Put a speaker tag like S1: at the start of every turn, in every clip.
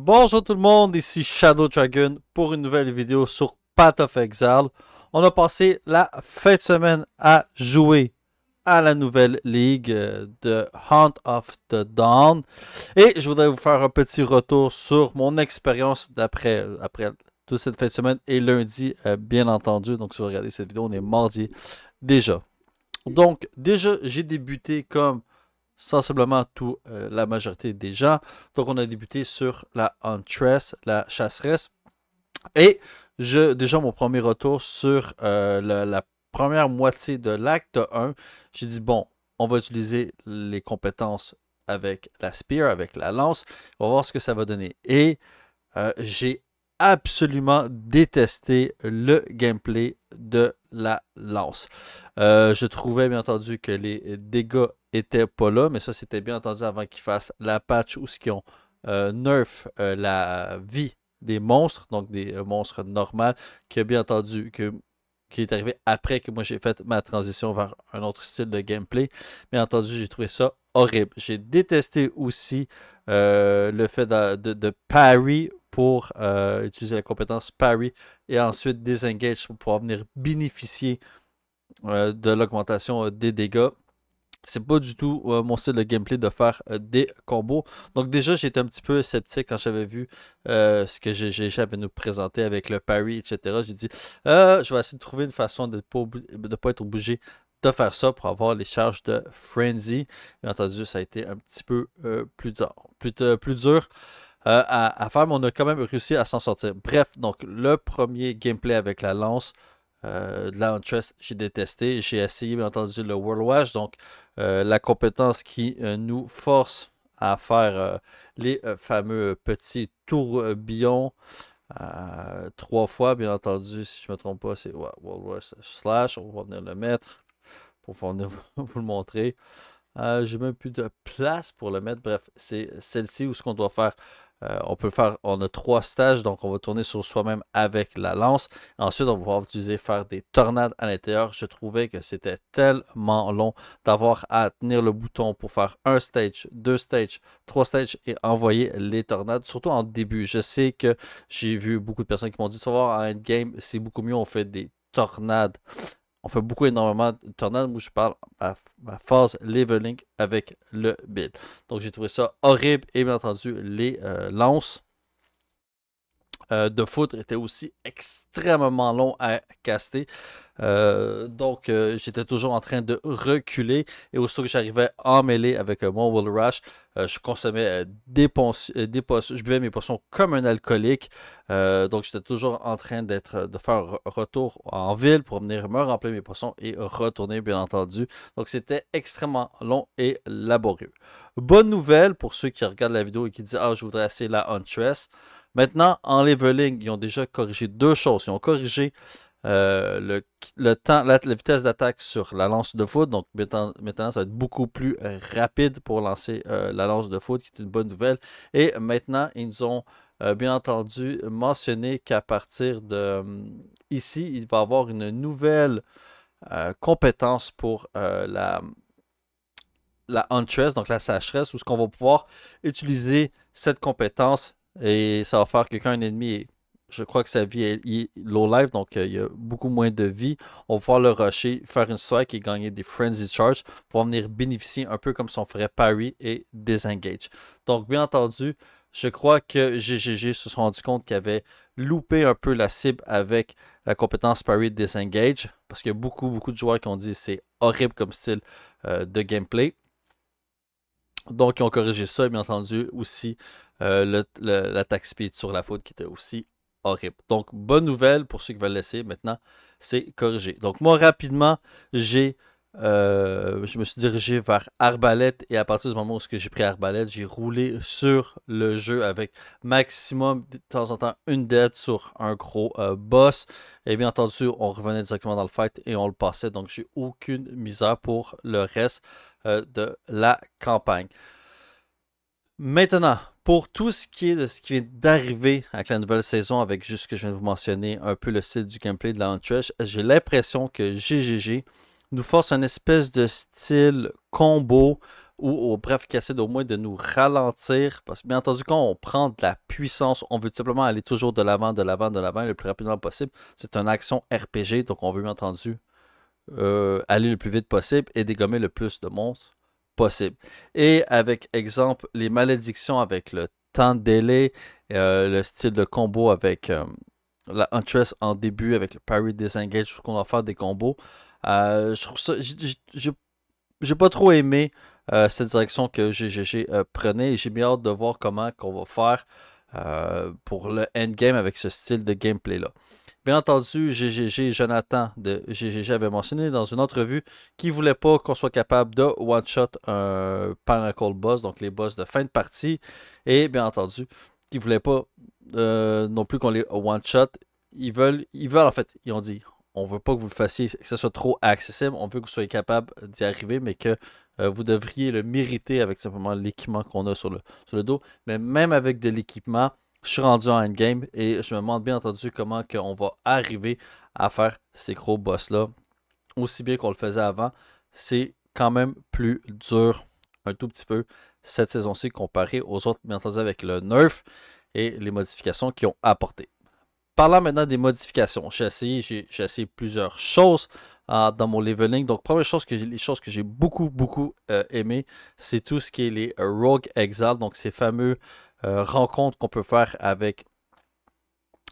S1: Bonjour tout le monde, ici Shadow Dragon pour une nouvelle vidéo sur Path of Exile. On a passé la fin de semaine à jouer à la nouvelle ligue de Hunt of the Dawn. Et je voudrais vous faire un petit retour sur mon expérience après toute cette fin de semaine et lundi, bien entendu. Donc si vous regardez cette vidéo, on est mardi déjà. Donc déjà, j'ai débuté comme sensiblement toute la majorité des gens. Donc, on a débuté sur la Huntress, la chasseresse. Et déjà, mon premier retour sur la première moitié de l'acte 1, j'ai dit, bon, on va utiliser les compétences avec la spear, avec la lance. On va voir ce que ça va donner. Et j'ai absolument détesté le gameplay de la lance. Je trouvais bien entendu que les dégâts étaient pas là, mais ça c'était bien entendu avant qu'ils fassent la patch où ils ont nerf la vie des monstres, donc des monstres normaux, qui a bien entendu qui est arrivé après que moi j'ai fait ma transition vers un autre style de gameplay. Bien entendu, j'ai trouvé ça horrible. J'ai détesté aussi le fait de parry pour utiliser la compétence parry et ensuite disengage pour pouvoir venir bénéficier de l'augmentation des dégâts. C'est pas du tout mon style de gameplay de faire des combos. Donc déjà, j'étais un petit peu sceptique quand j'avais vu ce que GG avait nous présenté avec le parry, etc. J'ai dit, je vais essayer de trouver une façon de ne pas être obligé de faire ça pour avoir les charges de Frenzy. Bien entendu, ça a été un petit peu plus dur à faire, mais on a quand même réussi à s'en sortir. Bref, donc le premier gameplay avec la lance de la Huntress, j'ai détesté. J'ai essayé, bien entendu, le World Wash, donc la compétence qui nous force à faire les fameux petits tourbillons 3 fois, bien entendu, si je ne me trompe pas, c'est World Wash slash. On va venir le mettre pour venir vous le montrer. J'ai même plus de place pour le mettre. Bref, c'est celle-ci où ce qu'on doit faire. On a 3 stages, donc on va tourner sur soi-même avec la lance. Ensuite, on va pouvoir faire des tornades à l'intérieur. Je trouvais que c'était tellement long d'avoir à tenir le bouton pour faire un stage, 2 stages, 3 stages et envoyer les tornades, surtout en début. Je sais que j'ai vu beaucoup de personnes qui m'ont dit, tu vas voir, en endgame, c'est beaucoup mieux, on fait des tornades. On fait énormément de tornades. Moi, je parle à ma phase leveling avec le build. Donc, j'ai trouvé ça horrible. Et bien entendu, les lances de foudre étaient aussi extrêmement longs à caster. Donc, j'étais toujours en train de reculer. Et aussitôt que j'arrivais en mêlée avec mon Will Rush, je consommais des potions. Je buvais mes potions comme un alcoolique. Donc, j'étais toujours en train de faire un retour en ville pour venir me remplir mes potions et retourner, bien entendu. Donc, c'était extrêmement long et laborieux. Bonne nouvelle pour ceux qui regardent la vidéo et qui disent « Ah, je voudrais essayer la Huntress ». Maintenant, en leveling, ils ont déjà corrigé 2 choses. Ils ont corrigé le temps, la vitesse d'attaque sur la lance de foudre. Donc maintenant, ça va être beaucoup plus rapide pour lancer la lance de foudre, qui est une bonne nouvelle. Et maintenant, ils nous ont bien entendu mentionné qu'à partir de ici, il va y avoir une nouvelle compétence pour la Huntress, donc la sécheresse, où ce qu'on va pouvoir utiliser cette compétence et ça va faire que quand un ennemi est, je crois que sa vie est low life, donc il y a beaucoup moins de vie. On va pouvoir le rusher, faire une strike et gagner des frenzy charge pour venir bénéficier un peu comme si on ferait parry et disengage. Donc bien entendu, je crois que GGG se sont rendu compte qu'ils avaient loupé un peu la cible avec la compétence parry disengage parce qu'il y a beaucoup de joueurs qui ont dit que c'est horrible comme style de gameplay. Donc, ils ont corrigé ça, bien entendu, aussi l'attaque speed sur la foudre qui était aussi horrible. Donc, bonne nouvelle pour ceux qui veulent l'essayer. Maintenant, c'est corrigé. Donc, moi, rapidement, je me suis dirigé vers Arbalète et à partir du moment où j'ai pris Arbalète, j'ai roulé sur le jeu avec maximum, de temps en temps, une dead sur un gros boss. Et bien entendu, on revenait directement dans le fight et on le passait. Donc, j'ai aucune misère pour le reste de la campagne. Maintenant, pour tout ce qui est de ce qui vient d'arriver avec la nouvelle saison, avec juste ce que je viens de vous mentionner, un peu le style du gameplay de la Huntress, j'ai l'impression que GGG nous force un espèce de style combo ou bref, qui essaie au moins de nous ralentir. Parce que bien entendu, quand on prend de la puissance, on veut simplement aller toujours de l'avant, de l'avant, de l'avant, le plus rapidement possible. C'est une action RPG, donc on veut bien entendu aller le plus vite possible et dégommer le plus de monstres possible. Et avec exemple, les malédictions avec le temps de délai, le style de combo avec la Huntress en début, avec le parry disengage, je trouve qu'on va faire des combos. Je trouve ça, j'ai pas trop aimé cette direction que GGG prenait et j'ai bien hâte de voir comment qu'on va faire pour le endgame avec ce style de gameplay là. Bien entendu, GGG, Jonathan de GGG avait mentionné dans une entrevue qu'il ne voulait pas qu'on soit capable de one-shot un Pinnacle boss, donc les boss de fin de partie. Et bien entendu, qu'il ne voulait pas non plus qu'on les one-shot. Ils veulent en fait, ils ont dit, on veut pas que vous le fassiez, que ce soit trop accessible, on veut que vous soyez capable d'y arriver, mais que vous devriez le mériter avec simplement l'équipement qu'on a sur le dos. Mais même avec de l'équipement, je suis rendu en endgame et je me demande bien entendu comment on va arriver à faire ces gros boss-là aussi bien qu'on le faisait avant. C'est quand même plus dur un tout petit peu cette saison-ci comparé aux autres, bien entendu avec le nerf et les modifications qu'ils ont apportées. Parlant maintenant des modifications, j'ai essayé plusieurs choses dans mon leveling. Donc, première chose les choses que j'ai beaucoup aimé, c'est tout ce qui est les Rogue Exile, donc ces fameux rencontres qu'on peut faire avec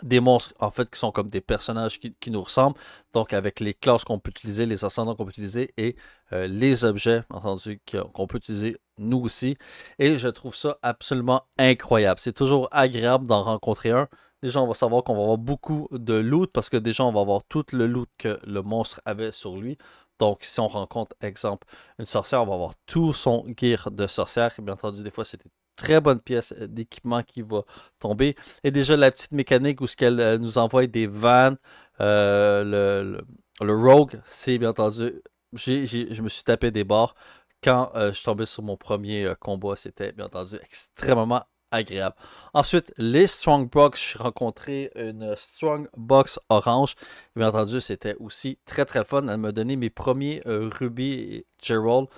S1: des monstres en fait qui sont comme des personnages qui nous ressemblent, donc avec les classes qu'on peut utiliser, les ascendants qu'on peut utiliser et les objets entendu qu'on peut utiliser nous aussi, et je trouve ça absolument incroyable. C'est toujours agréable d'en rencontrer un. Déjà on va savoir qu'on va avoir beaucoup de loot parce que déjà on va avoir tout le loot que le monstre avait sur lui. Donc si on rencontre exemple une sorcière, on va avoir tout son gear de sorcière, et bien entendu des fois c'était très bonne pièce d'équipement qui va tomber. Et déjà, la petite mécanique où ce qu'elle nous envoie des vannes, le Rogue, c'est bien entendu, je me suis tapé des barres quand je suis tombé sur mon premier combat. C'était bien entendu extrêmement agréable. Ensuite, les Strongbox, j'ai rencontré une Strongbox orange. Et bien entendu, c'était aussi très très fun. Elle m'a donné mes premiers Ruby et Gerald.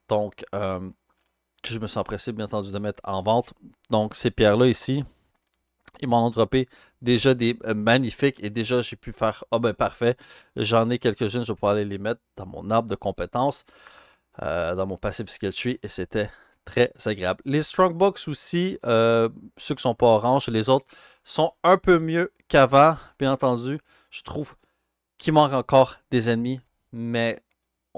S1: Donc, je me suis empressé bien entendu de mettre en vente. Donc ces pierres-là ici, ils m'en ont droppé déjà des magnifiques et déjà j'ai pu faire, ah ben parfait, j'en ai quelques-unes, je vais pouvoir aller les mettre dans mon arbre de compétences, dans mon passive skill tree et c'était très agréable. Les Strongbox aussi, ceux qui sont pas orange, les autres sont un peu mieux qu'avant, bien entendu. Je trouve qu'il manque encore des ennemis, mais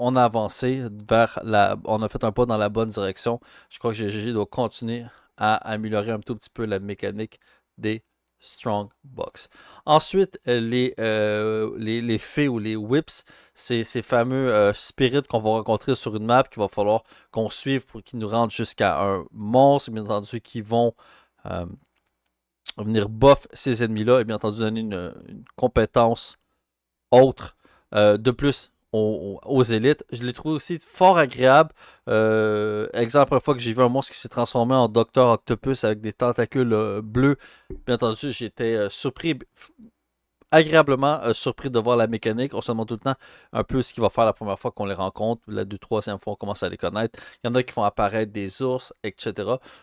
S1: on a avancé on a fait un pas dans la bonne direction. Je crois que GGG doit continuer à améliorer un tout petit peu la mécanique des Strong Box. Ensuite, les fées ou les whips, c'est ces fameux spirits qu'on va rencontrer sur une map qu'il va falloir qu'on suive pour qu'ils nous rendent jusqu'à un monstre, bien entendu, qui vont venir buff ces ennemis-là et bien entendu donner une compétence autre de plus aux élites. Je l'ai trouvé aussi fort agréable. Exemple, une fois que j'ai vu un monstre qui s'est transformé en Docteur Octopus avec des tentacules bleus, bien entendu, j'étais surpris, agréablement surpris de voir la mécanique. On se demande tout le temps un peu ce qu'il va faire la première fois qu'on les rencontre. La deuxième, troisième fois, on commence à les connaître. Il y en a qui font apparaître des ours, etc.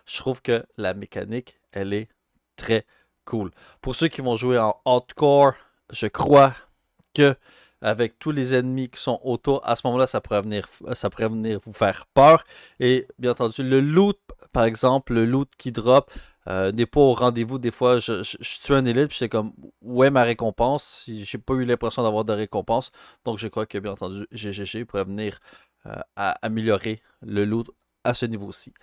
S1: Je trouve que la mécanique, elle est très cool. Pour ceux qui vont jouer en hardcore, je crois que avec tous les ennemis qui sont autour, à ce moment-là, ça pourrait venir vous faire peur. Et bien entendu, le loot, par exemple, le loot qui drop n'est pas au rendez-vous. Des fois, je tue un élite, puis c'est comme, où est ma récompense? J'ai pas eu l'impression d'avoir de récompense. Donc, je crois que, bien entendu, GGG pourrait venir à améliorer le loot à ce niveau-ci.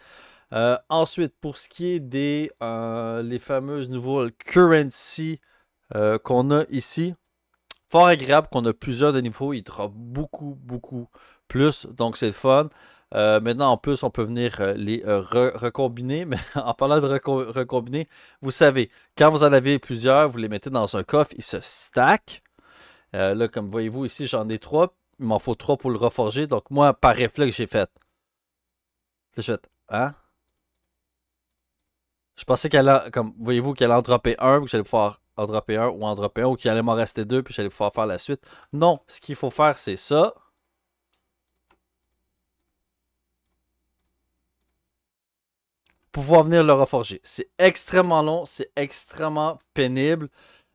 S1: Ensuite, pour ce qui est des les fameuses nouvelles currency qu'on a ici, fort agréable qu'on a plusieurs de niveaux. Il drop beaucoup plus. Donc, c'est le fun. Maintenant, en plus, on peut venir les recombiner. Mais en parlant de recombiner, vous savez, quand vous en avez plusieurs, vous les mettez dans un coffre. Ils se stack. Là, comme voyez-vous ici, j'en ai 3. Il m'en faut 3 pour le reforger. Donc, moi, par réflexe, j'ai fait. Là, j'ai fait. Hein? Je pensais qu'elle a, comme voyez-vous, qu'elle allait en dropper un, que j'allais pouvoir en dropper un ou en dropper un, ou qu'il allait m'en rester 2, puis j'allais pouvoir faire la suite. Non, ce qu'il faut faire, c'est ça. pouvoir venir le reforger. C'est extrêmement long, c'est extrêmement pénible.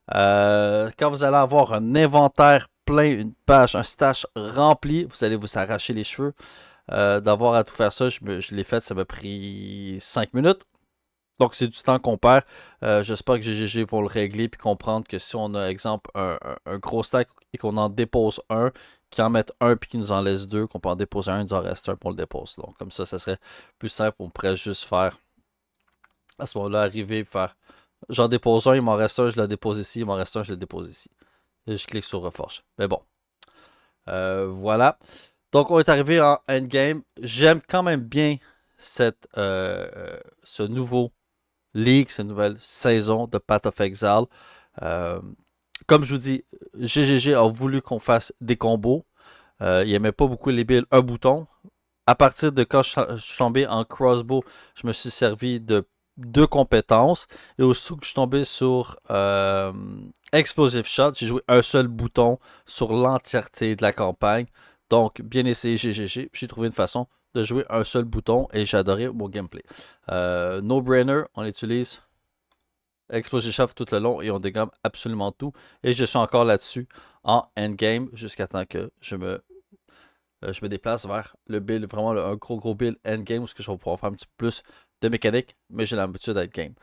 S1: Quand vous allez avoir un inventaire plein, une page, un stash rempli, vous allez vous arracher les cheveux. D'avoir à tout faire ça, je l'ai fait, ça m'a pris 5 minutes. Donc c'est du temps qu'on perd. J'espère que GGG vont le régler puis comprendre que si on a, exemple, un gros stack et qu'on en dépose un, qu'ils en mettent un puis qu'ils nous en laissent deux, qu'on peut en déposer un, il nous en reste un pour le dépose. Donc comme ça serait plus simple. On pourrait juste faire, à ce moment-là, arriver et faire, j'en dépose un, il m'en reste un, je le dépose ici, il m'en reste un, je le dépose ici. Et je clique sur Reforge. Mais bon. Voilà. Donc on est arrivé en endgame. J'aime quand même bien ce nouveau League, cette nouvelle saison de Path of Exile. Comme je vous dis, GGG a voulu qu'on fasse des combos. Il n'aimait pas beaucoup les builds un bouton. À partir de quand je suis tombé en crossbow, je me suis servi de 2 compétences. Et aussitôt que je suis tombé sur Explosive Shot, j'ai joué un seul bouton sur l'entièreté de la campagne. Donc, bien essayé GGG. J'ai trouvé une façon de jouer un seul bouton et j'ai adoré mon gameplay. No brainer, on utilise Explosive Shot tout le long et on dégomme absolument tout. Et je suis encore là-dessus en endgame jusqu'à temps que je me déplace vers le build, vraiment un gros build endgame où je vais pouvoir faire un petit peu plus de mécanique, mais j'ai l'habitude d'être game.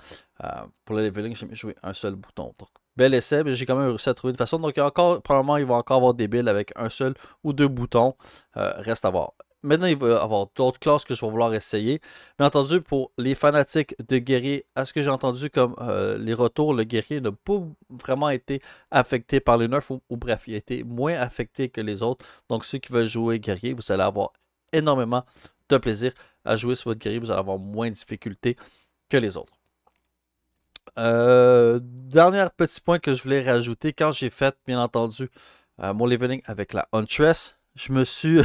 S1: Pour le leveling, j'ai joué un seul bouton. Donc, bel essai, mais j'ai quand même réussi à trouver une façon. Donc, probablement, il va encore avoir des builds avec un seul ou 2 boutons. Reste à voir. Maintenant, il va y avoir d'autres classes que je vais vouloir essayer. Bien entendu, pour les fanatiques de guerrier, à ce que j'ai entendu comme les retours, le guerrier n'a pas vraiment été affecté par les nerfs, ou bref, il a été moins affecté que les autres. Donc, ceux qui veulent jouer guerrier, vous allez avoir énormément de plaisir à jouer sur votre guerrier. Vous allez avoir moins de difficultés que les autres. Dernier petit point que je voulais rajouter, quand j'ai fait, bien entendu, mon leveling avec la Huntress, je me suis...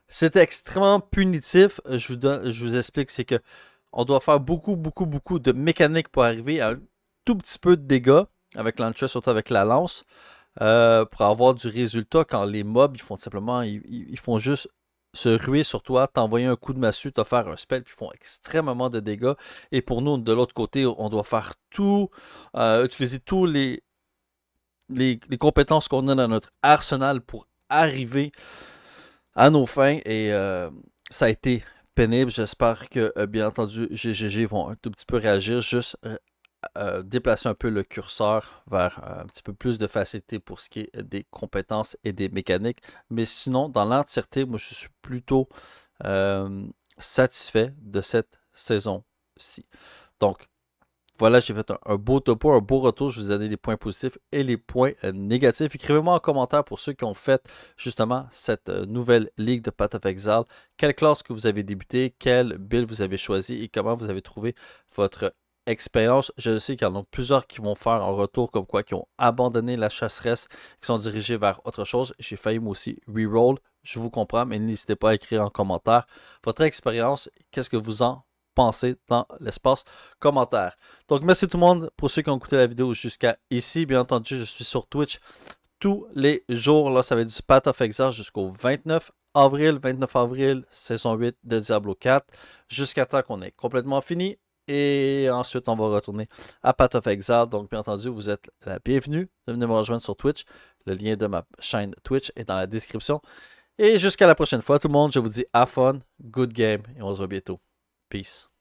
S1: C'était extrêmement punitif. Je vous explique, c'est que on doit faire beaucoup de mécanique pour arriver à un tout petit peu de dégâts avec l'Huntress, surtout avec la lance, pour avoir du résultat quand les mobs, ils font simplement, ils font juste se ruer sur toi, t'envoyer un coup de massue, te faire un spell, puis ils font extrêmement de dégâts. Et pour nous, de l'autre côté, on doit faire tout, utiliser tous les compétences qu'on a dans notre arsenal pour arriver à nos fins et ça a été pénible. J'espère que, bien entendu, GGG vont un tout petit peu réagir, juste déplacer un peu le curseur vers un petit peu plus de facilité pour ce qui est des compétences et des mécaniques. Mais sinon, dans l'entièreté, moi, je suis plutôt satisfait de cette saison-ci. Donc, voilà, j'ai fait un beau topo, un beau retour. Je vous ai donné les points positifs et les points négatifs. Écrivez-moi en commentaire pour ceux qui ont fait justement cette nouvelle ligue de Path of Exile. Quelle classe que vous avez débuté, quel build vous avez choisi et comment vous avez trouvé votre expérience. Je sais qu'il y en a plusieurs qui vont faire un retour comme quoi, qui ont abandonné la chasseresse, qui sont dirigés vers autre chose. J'ai failli moi aussi reroll. Je vous comprends, mais n'hésitez pas à écrire en commentaire votre expérience. Qu'est-ce que vous en pensez dans l'espace commentaire. Donc, merci tout le monde pour ceux qui ont écouté la vidéo jusqu'à ici. Bien entendu, je suis sur Twitch tous les jours. Là, ça va être du Path of Exile jusqu'au 29 avril, saison 8 de Diablo 4, jusqu'à temps qu'on ait complètement fini. Et ensuite, on va retourner à Path of Exile. Donc, bien entendu, vous êtes la bienvenue de venir me rejoindre sur Twitch. Le lien de ma chaîne Twitch est dans la description. Et jusqu'à la prochaine fois, tout le monde, je vous dis have fun, good game, et on se voit bientôt. Peace.